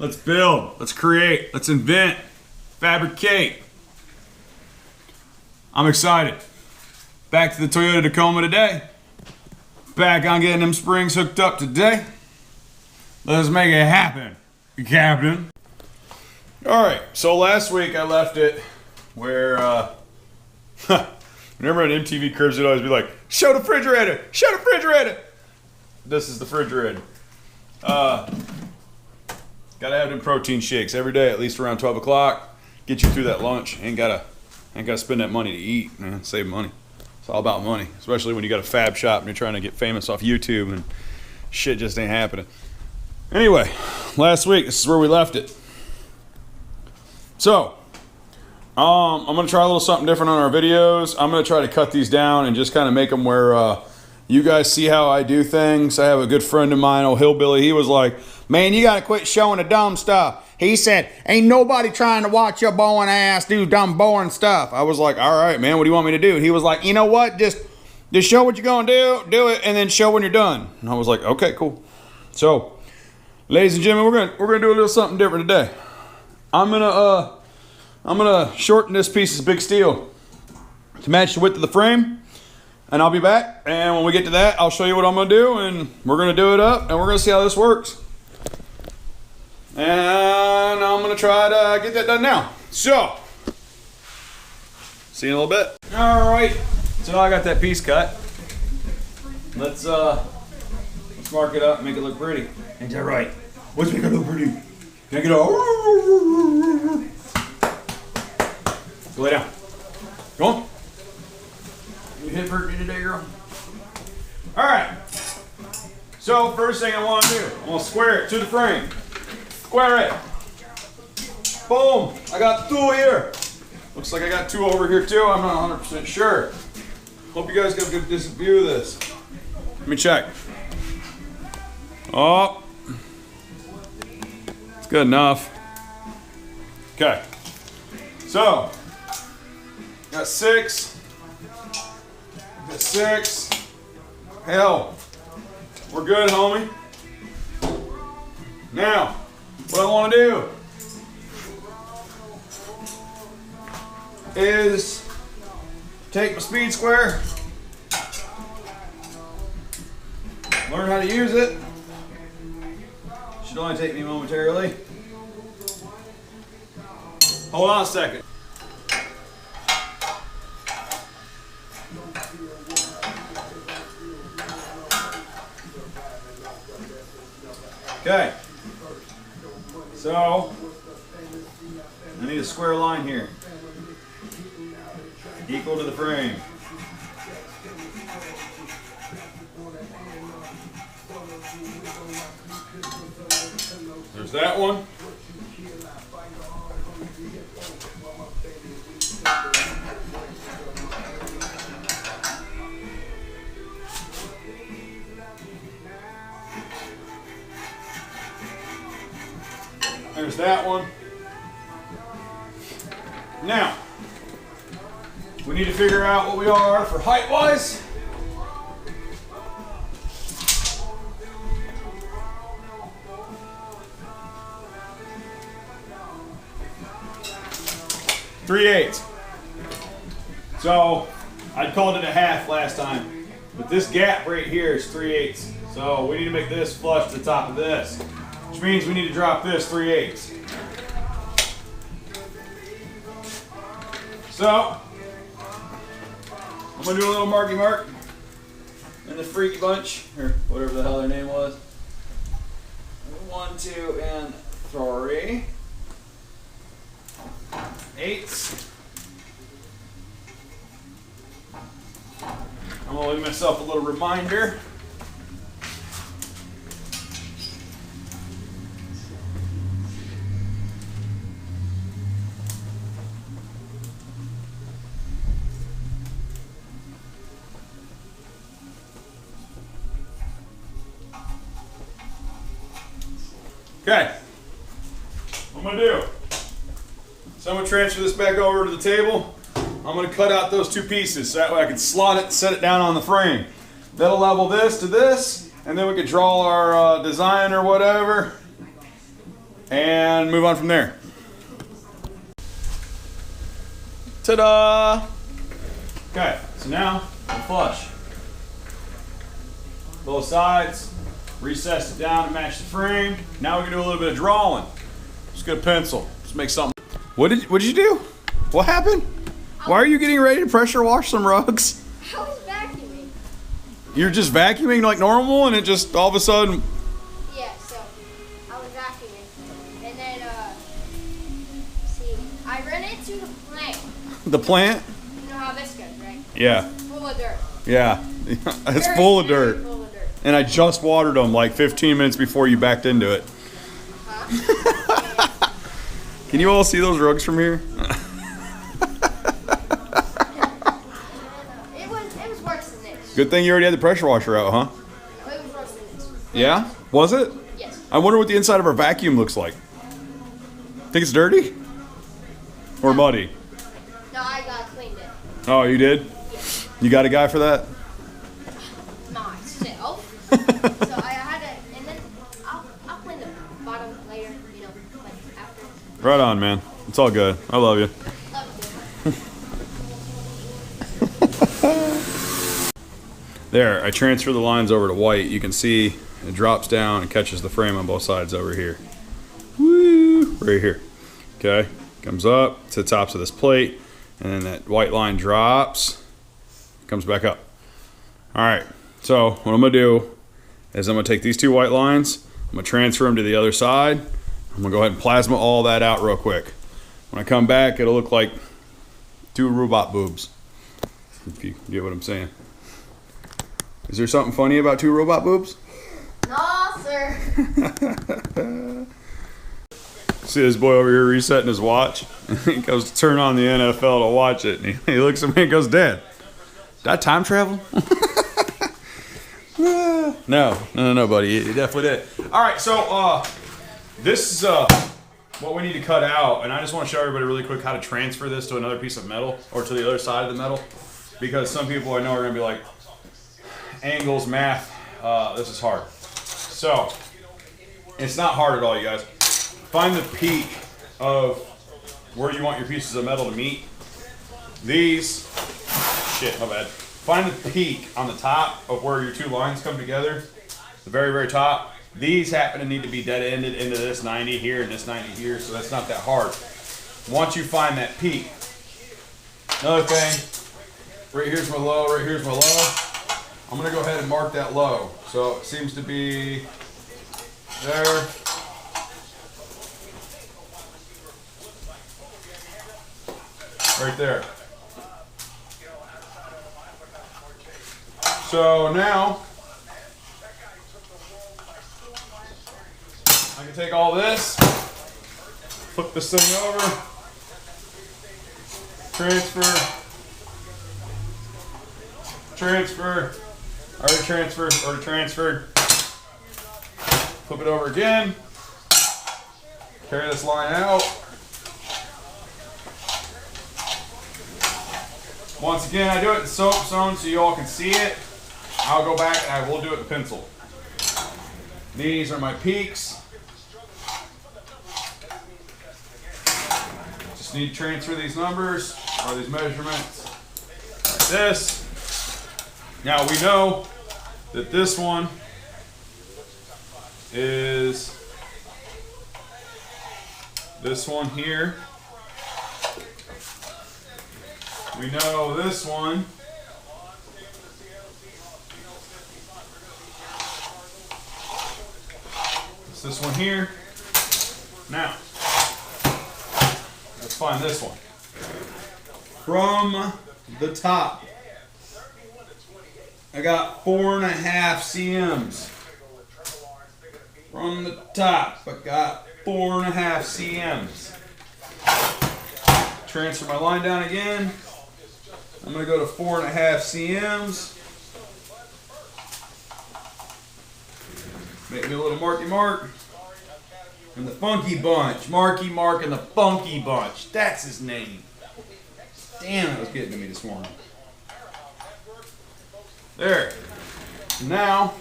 Let's build. Let's create. Let's invent. Fabricate. I'm excited. Back to the Toyota Tacoma today. Back on getting them springs hooked up today. Let's make it happen, Captain. Alright, so last week I left it where, remember on MTV Cribs would always be like, show the refrigerator! Show the refrigerator! This is the refrigerator. Gotta have them protein shakes every day, at least around 12 o'clock. Get you through that lunch. Ain't gotta spend that money to eat, man. Save money. It's all about money, especially when you got a fab shop and you're trying to get famous off YouTube and shit just ain't happening. Anyway, last week, this is where we left it. So, I'm gonna try a little something different on our videos. I'm gonna try to cut these down and just kind of make them where you guys see how I do things. I have a good friend of mine, old Hillbilly. He was like, man, you gotta quit showing the dumb stuff. He said, ain't nobody trying to watch your boring ass do dumb boring stuff. I was like, all right, man, what do you want me to do? And he was like, you know what? Just show what you're gonna do it, and then show when you're done. And I was like, okay, cool. So, ladies and gentlemen, we're gonna do a little something different today. I'm gonna shorten this piece of big steel to match the width of the frame, and I'll be back. And when we get to that, I'll show you what I'm gonna do, and we're gonna do it up, and we're gonna see how this works. And I'm gonna try to get that done now. So, see you in a little bit. All right, so I got that piece cut. Let's mark it up, make it look pretty. Ain't that right? Let's make it look pretty. Can I get all? Go lay down. Go on. You hip hurt me today, girl? All right. So first thing I want to do, I'm gonna square it to the frame. Square it. Boom. I got two here. Looks like I got two over here too. I'm not 100% sure. Hope you guys get a good view of this. Let me check. Oh. It's good enough. Okay. So, got six. Got six. Hell, we're good, homie. Now, what I want to do is take my speed square, learn how to use it. Should only take me momentarily. Hold on a second. Okay. So, I need a square line here. Equal to the frame. There's that one. There's that one. Now, we need to figure out what we are for height-wise. Three-eighths. So, I called it a half last time, but this gap right here is 3/8. So we need to make this flush to the top of this, which means we need to drop this 3/8. So, I'm gonna do a little marky mark in the Freaky Bunch, or whatever the hell their name was. 1, 2, and 3 eighths. I'm gonna leave myself a little reminder. Okay, what I'm gonna do, so I'm gonna transfer this back over to the table. I'm gonna cut out those two pieces so that way I can slot it and set it down on the frame. That'll level this to this, and then we could draw our design or whatever. and move on from there. Ta-da! Okay, so now we'll flush. Both sides, recess it down to match the frame. Now we can do a little bit of drawing. Just get a pencil. Just make something. What did you do? What happened? Why are you getting ready to pressure wash some rugs? I was vacuuming. You're just vacuuming like normal, and it just all of a sudden. Yeah, so I was vacuuming, and then see, I ran into the plant. The plant? You know how this goes, right? Yeah. Full of dirt. Yeah. It's Very, full of very dirt. Full of dirt. And I just watered them like 15 minutes before you backed into it. Huh? Can you all see those rugs from here? It was worse than this. Good thing you already had the pressure washer out, huh? No, it was worse than this. Yeah? Was it? Yes. I wonder what the inside of our vacuum looks like. Think it's dirty? Or muddy? No, I cleaned it. Oh, you did? Yes. You got a guy for that? Myself. So I had to, and then I'll clean the bottom layer, you know, like after. Right on, man. It's all good. I love you. There, I transfer the lines over to white. You can see it drops down and catches the frame on both sides over here. Woo! Right here. Okay, comes up to the tops of this plate, and then that white line drops, comes back up. All right, so what I'm gonna do is I'm gonna take these two white lines, I'm gonna transfer them to the other side. I'm gonna go ahead and plasma all that out real quick. When I come back, it'll look like two robot boobs, if you get what I'm saying. Is there something funny about two robot boobs? No, sir. See this boy over here resetting his watch? He goes to turn on the NFL to watch it, and he looks at me and goes, "Dad, did I time travel?" No, buddy. It definitely did. All right, so this is what we need to cut out, and I just want to show everybody really quick how to transfer this to another piece of metal, or to the other side of the metal, because some people I know are going to be like, angles, math, this is hard. So, it's not hard at all, you guys. Find the peak of where you want your pieces of metal to meet. These, shit, my bad. Find the peak on the top of where your two lines come together, the very, very top. These happen to need to be dead-ended into this 90 here and this 90 here, so that's not that hard. Once you find that peak, another thing, right here's my low, right here's my low. I'm gonna go ahead and mark that low. So it seems to be there. Right there. So now I can take all this, flip this thing over, transfer, already transferred, flip it over again, carry this line out. Once again, I do it in soap zone so you all can see it. I'll go back and I will do it in pencil. These are my peaks. Just need to transfer these numbers or these measurements like this. Now we know that this one is this one here. We know this one is this one here. Now, let's find this one. From the top, I got 4.5 cms. From the top, I got 4.5 cms. Transfer my line down again. I'm going to go to 4.5 cms. Make me a little marky mark. And the Funky Bunch. Marky Mark and the Funky Bunch. That's his name. Damn, that was getting to me this morning. There. Now,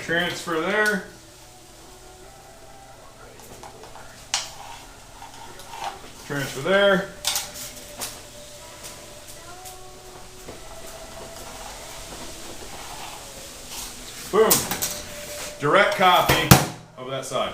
Transfer there. Transfer there. Boom. Direct copy of that side.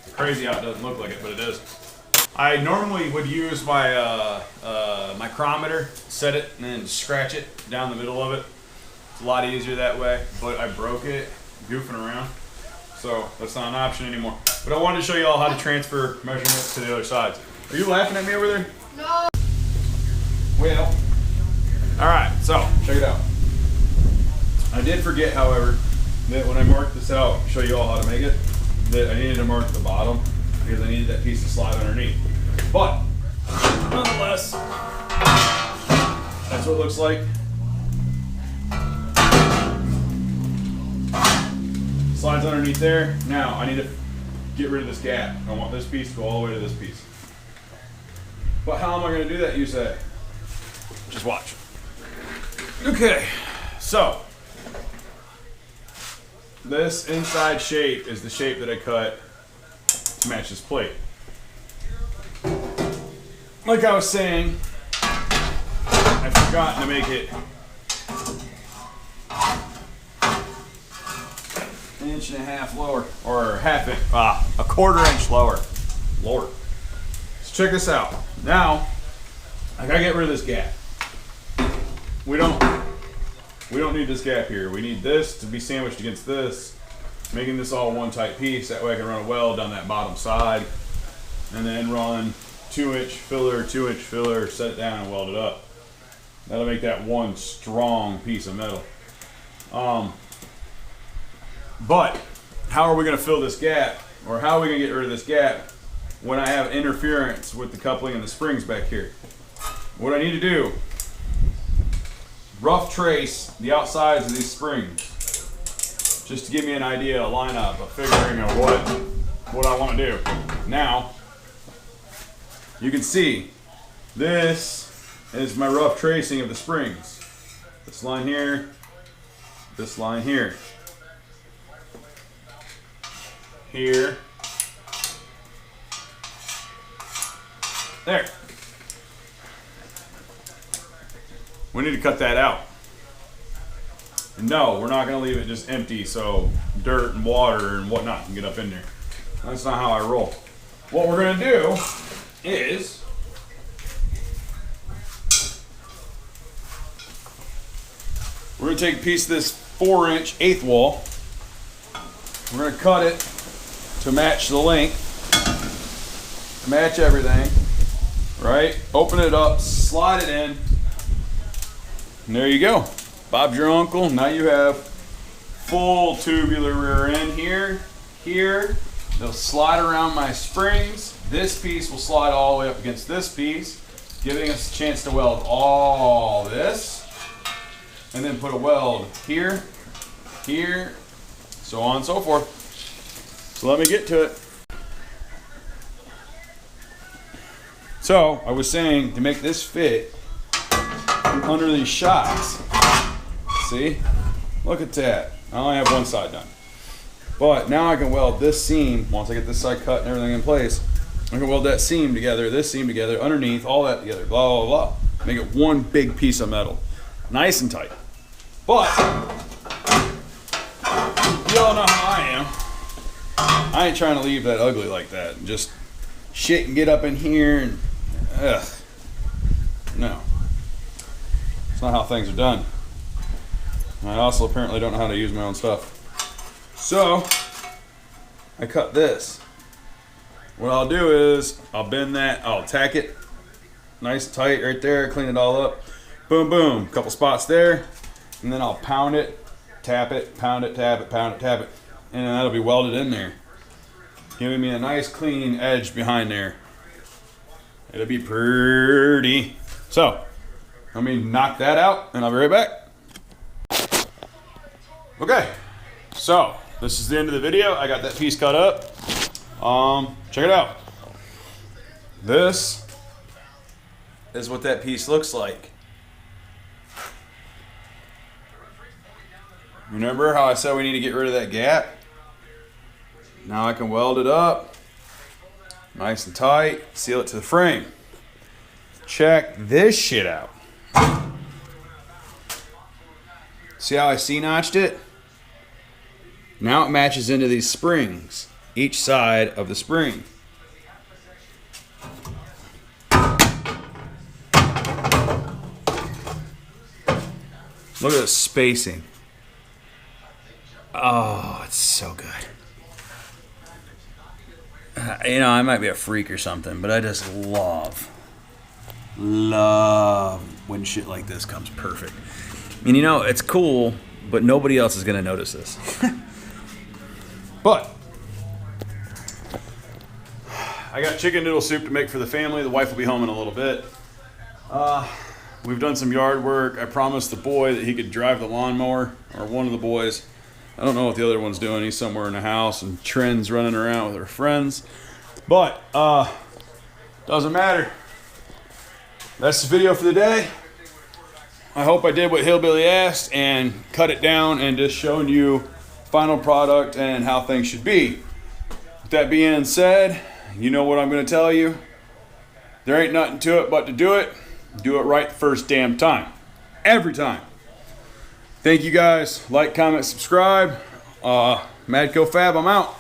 It's crazy how it doesn't look like it, but it is. I normally would use my micrometer, set it, and then scratch it down the middle of it. It's a lot easier that way, but I broke it goofing around, so that's not an option anymore. But I wanted to show you all how to transfer measurements to the other sides. Are you laughing at me over there? No. Well, all right, so check it out. I did forget, however, that when I marked this out, show you all how to make it, that I needed to mark the bottom because I needed that piece to slide underneath. But nonetheless, that's what it looks like. Slides underneath there. Now I need to get rid of this gap. I want this piece to go all the way to this piece. But how am I going to do that, you say? Just watch. Okay, so this inside shape is the shape that I cut to match this plate. Like I was saying, I've forgotten to make it an inch and a half lower, or half inch, a quarter inch lower. Lord. So check this out. Now, I gotta get rid of this gap. We don't need this gap here. We need this to be sandwiched against this, making this all one tight piece. That way I can run a weld down that bottom side, and then run 2-inch filler, set it down and weld it up. That'll make that one strong piece of metal. But how are we going to fill this gap, or how are we going to get rid of this gap when I have interference with the coupling and the springs back here? What I need to do, rough trace the outsides of these springs, just to give me an idea, a lineup, a figuring of what I want to do. Now, you can see this is my rough tracing of the springs. This line here, this line here. Here. There. We need to cut that out. And no, we're not going to leave it just empty so dirt and water and whatnot can get up in there. That's not how I roll. What we're going to do is we're going to take a piece of this 4-inch eighth wall. We're going to cut it to match the length, match everything, right? Open it up, slide it in, and there you go. Bob's your uncle. Now you have full tubular rear end here, here. They'll slide around my springs. This piece will slide all the way up against this piece, giving us a chance to weld all this, and then put a weld here, here, so on and so forth. So let me get to it. So I was saying, to make this fit under these shots, see, look at that. I only have one side done. But now I can weld this seam, once I get this side cut and everything in place, I can weld that seam together, this seam together, underneath, all that together, blah, blah, blah. Make it one big piece of metal. Nice and tight. But, y'all know how I am. I ain't trying to leave that ugly like that. Just shit and get up in here and, ugh. No. It's not how things are done. I also apparently don't know how to use my own stuff. So, I cut this. What I'll do is, I'll bend that, I'll tack it nice and tight right there, clean it all up. Boom, boom, couple spots there. And then I'll pound it, tap it, pound it, tap it, pound it, tap it. And then that'll be welded in there, giving me a nice clean edge behind there. It'll be pretty. So, let me knock that out and I'll be right back. Okay, so this is the end of the video. I got that piece cut up. Check it out. This is what that piece looks like. Remember how I said we need to get rid of that gap? Now I can weld it up nice and tight, seal it to the frame. Check this shit out. See how I C-notched it? Now it matches into these springs, each side of the spring. Look at the spacing. Oh, it's so good. You know, I might be a freak or something, but I just love when shit like this comes perfect. And you know, it's cool, but nobody else is going to notice this. But I got chicken noodle soup to make for the family. The wife will be home in a little bit. We've done some yard work. I promised the boy that he could drive the lawnmower, or one of the boys. I don't know what the other one's doing. He's somewhere in the house, and Tren's running around with her friends. But doesn't matter. That's the video for the day. I hope I did what Hillbilly asked and cut it down and just shown you final product and how things should be. With that being said, you know what I'm going to tell you. There ain't nothing to it but to do it. Do it right the first damn time. Every time. Thank you guys. Like, comment, subscribe. Madco Fab, I'm out.